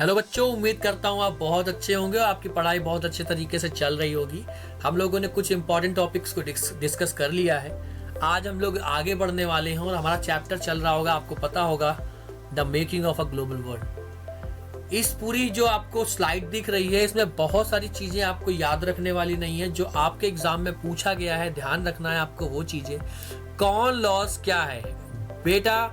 Hello बच्चों, उम्मीद करता हूँ आप बहुत अच्छे होंगे और आपकी पढ़ाई बहुत अच्छे तरीके से चल रही होगी। हम लोगों ने कुछ इंपॉर्टेंट टॉपिक्स को डिस्कस कर लिया है। आज हम लोग आगे बढ़ने वाले हैं और हमारा चैप्टर चल रहा होगा, आपको पता होगा, the making of a global world. इस पूरी जो आपको स्लाइड दिख रही है, इसमें बहुत सारी चीज़ें आपको याद रखने वाली नहीं है, जो आपके एग्जाम में पूछा गया है। ध्यान रखना है आपको वो चीज़ें। कॉमन लॉज क्या है बेटा?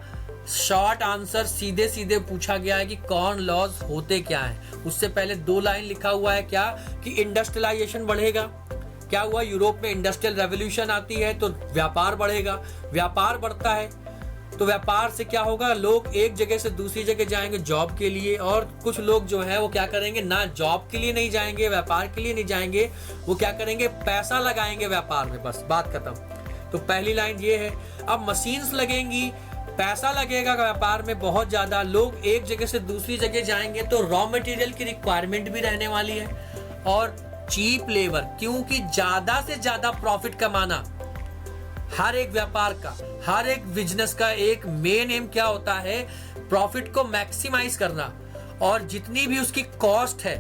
शॉर्ट आंसर सीधे सीधे पूछा गया है कि कॉमन लॉज होते क्या हैं। उससे पहले 2 लाइन लिखा हुआ है क्या कि इंडस्ट्रियलाइजेशन बढ़ेगा। क्या हुआ? यूरोप में इंडस्ट्रियल रेवोल्यूशन आती है तो व्यापार बढ़ेगा। व्यापार बढ़ता है तो व्यापार से क्या होगा? लोग एक जगह से दूसरी जगह जाएंगे जॉब के लिए, और कुछ लोग जो है वो क्या करेंगे, ना जॉब के लिए नहीं जाएंगे, व्यापार के लिए नहीं जाएंगे, वो क्या करेंगे, पैसा लगाएंगे व्यापार में। बस बात खत्म। तो पहली लाइन ये है। अब मशीन्स लगेंगी, पैसा लगेगा व्यापार में बहुत ज्यादा, लोग एक जगह से दूसरी जगह जाएंगे तो रॉ मटेरियल की रिक्वायरमेंट भी रहने वाली है, और चीप लेबर, क्योंकि ज्यादा से ज्यादा प्रॉफिट कमाना हर एक व्यापार का, हर एक बिजनेस का एक मेन एम क्या होता है? प्रॉफिट को मैक्सिमाइज करना, और जितनी भी उसकी कॉस्ट है,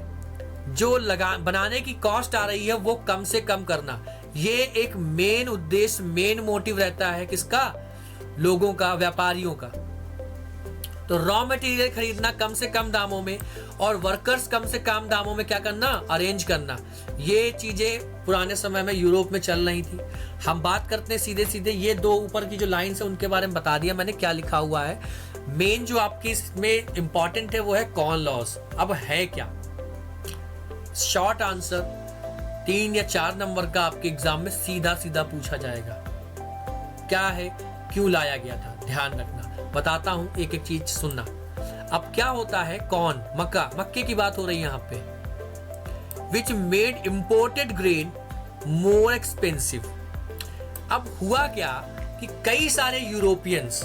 जो बनाने की कॉस्ट आ रही है, वो कम से कम करना। ये एक मेन उद्देश्य, मेन मोटिव रहता है किसका? लोगों का, व्यापारियों का। तो रॉ मटेरियल खरीदना कम से कम दामों में, और वर्कर्स कम से कम दामों में क्या करना? अरेंज करना। ये चीजें पुराने समय में यूरोप में चल रही थी। हम बात करते हैं सीधे सीधे, ये 2 ऊपर की जो लाइन्स है उनके बारे में बता दिया मैंने क्या लिखा हुआ है। मेन जो आपकी इसमें इंपॉर्टेंट है वो है कॉमन लॉज। अब है क्या? शॉर्ट आंसर 3 या 4 नंबर का आपके एग्जाम में सीधा सीधा पूछा जाएगा। क्या है, क्यों लाया गया था? ध्यान रखना, बताता हूं, एक एक चीज सुनना। अब क्या होता है? कॉर्न, मक्का, मक्के की बात हो रही है यहाँ पे। Which made imported grain more expensive. अब हुआ क्या कि कई सारे यूरोपियंस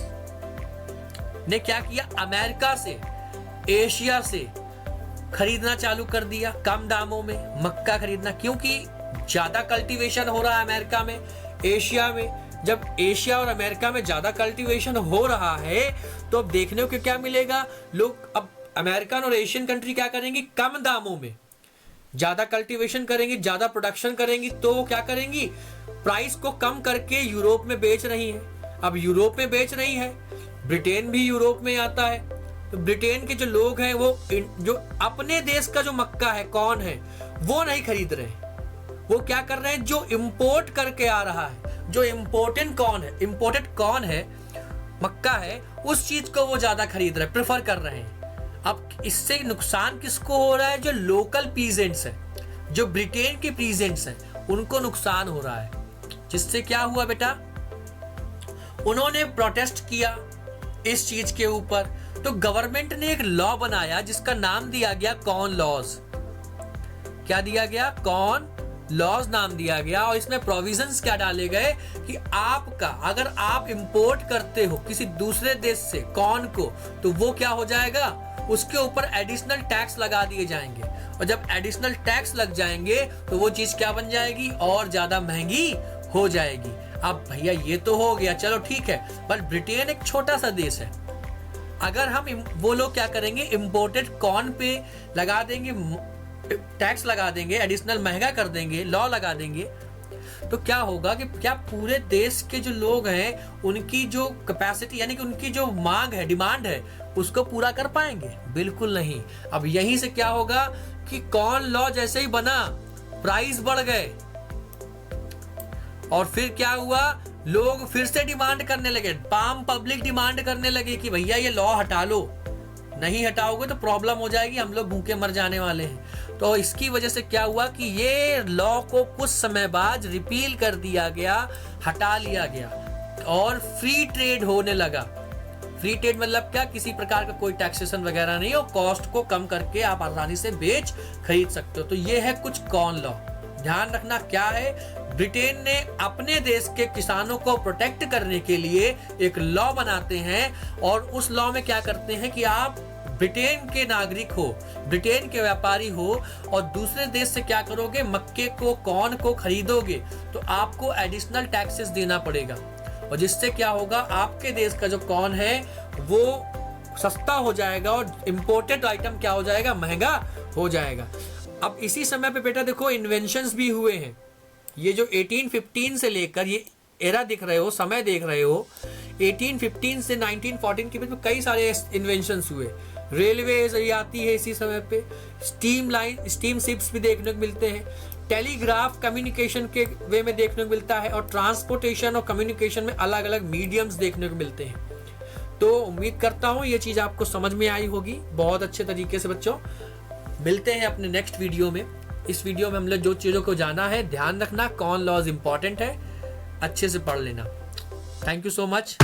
ने क्या किया? अमेरिका से, एशिया से खरीदना चालू कर दिया कम दामों में मक्का खरीदना, क्योंकि ज्यादा कल्टीवेशन हो रहा है अमेरिका में, एशिया में। जब एशिया और अमेरिका में ज्यादा कल्टीवेशन हो रहा है तो अब देखने को क्या मिलेगा? लोग अब अमेरिकन और एशियन कंट्री क्या करेंगी? कम दामों में ज्यादा कल्टीवेशन करेंगी, ज्यादा प्रोडक्शन करेंगी, तो वो क्या करेंगी? प्राइस को कम करके यूरोप में बेच रही है। अब यूरोप में बेच रही है, ब्रिटेन भी यूरोप में आता है, तो ब्रिटेन के जो लोग हैं वो जो अपने देश का जो मक्का है, कौन है, वो नहीं खरीद रहे। वो क्या कर रहे हैं? जो इंपोर्ट करके आ रहा है, जो इम्पोर्टेंट कौन है, इम्पोर्टेड कौन है, मक्का है, उस चीज को वो ज्यादा खरीद रहे, प्रेफर कर रहे हैं। अब इससे नुकसान किसको हो रहा है? जो लोकल पीजेंट्स हैं, जो ब्रिटेन के पीजेंट्स हैं, उनको नुकसान हो रहा है। जिससे क्या हुआ बेटा? उन्होंने प्रोटेस्ट किया इस चीज के ऊपर, तो गवर्नमेंट ने एक लॉ बनाया जिसका नाम दिया गया कॉमन लॉज। क्या दिया गया? कॉमन लॉज नाम दिया गया। और इसमें प्रोविजंस क्या डाले गए कि आपका, अगर आप इंपोर्ट करते हो किसी दूसरे देश से कॉर्न को, तो वो क्या हो जाएगा? उसके ऊपर एडिशनल टैक्स लगा दिए जाएंगे, और जब एडिशनल टैक्स लग जाएंगे तो वो चीज क्या बन जाएगी? और ज्यादा महंगी हो जाएगी। अब भैया ये तो हो गया, चलो ठीक है, पर ब्रिटेन एक छोटा सा देश है। अगर हम वो लोग क्या करेंगे? इंपोर्टेड कॉर्न पे लगा देंगे, टैक्स लगा देंगे, एडिशनल महंगा कर देंगे, लॉ लगा देंगे, तो क्या होगा कि क्या पूरे देश के जो लोग हैं उनकी जो कैपेसिटी, यानी कि उनकी जो मांग है, डिमांड है, उसको पूरा कर पाएंगे? बिल्कुल नहीं। अब यहीं से क्या होगा कि कॉर्न लॉ जैसे ही बना, प्राइस बढ़ गए, और फिर क्या हुआ? लोग फिर से डिमांड करने लगे, पाम पब्लिक डिमांड करने लगे कि भैया ये लॉ हटा लो, नहीं हटाओगे तो प्रॉब्लम हो जाएगी, हम लोग भूखे मर जाने वाले हैं। तो इसकी वजह से क्या हुआ कि ये लॉ को कुछ समय बाद रिपील कर दिया गया, हटा लिया गया, और फ्री ट्रेड होने लगा। फ्री ट्रेड मतलब क्या? किसी प्रकार का कोई टैक्सेशन वगैरह नहीं, और कॉस्ट को कम करके आप आसानी से बेच खरीद सकते हो। तो ये है कुछ कॉमन लॉ। ध्यान रखना क्या है? ब्रिटेन ने अपने देश के किसानों को प्रोटेक्ट करने के लिए एक लॉ बनाते हैं, और उस लॉ में क्या करते हैं कि आप ब्रिटेन के नागरिक हो, ब्रिटेन के व्यापारी हो, और दूसरे देश से क्या करोगे? मक्के को, कॉर्न को खरीदोगे तो आपको एडिशनल टैक्सेस देना पड़ेगा, और जिससे क्या होगा? आपके देश का जो कॉर्न है वो सस्ता हो जाएगा और इम्पोर्टेड आइटम क्या हो जाएगा, महंगा हो जाएगा। अब इसी समय पे बेटा देखो इन्वेंशंस भी हुए हैं। ये जो 1815 से लेकर ये एरा दिख रहे हो, समय देख रहे हो, 1815 से 1914 के बीच में कई सारे इन्वेंशंस हुए। रेलवेज ये आती है इसी समय पे, स्टीम शिप्स भी देखने को मिलते हैं, टेलीग्राफ कम्युनिकेशन के वे में देखने को मिलता है, और ट्रांसपोर्टेशन और कम्युनिकेशन में अलग अलग मीडियम्स देखने को मिलते हैं। तो उम्मीद करता हूँ ये चीज़ आपको समझ में आई होगी बहुत अच्छे तरीके से। बच्चों मिलते हैं अपने नेक्स्ट वीडियो में। इस वीडियो में हम लोग जो चीज़ों को जाना है, ध्यान रखना कॉमन लॉज इंपॉर्टेंट है, अच्छे से पढ़ लेना। Thank you so much.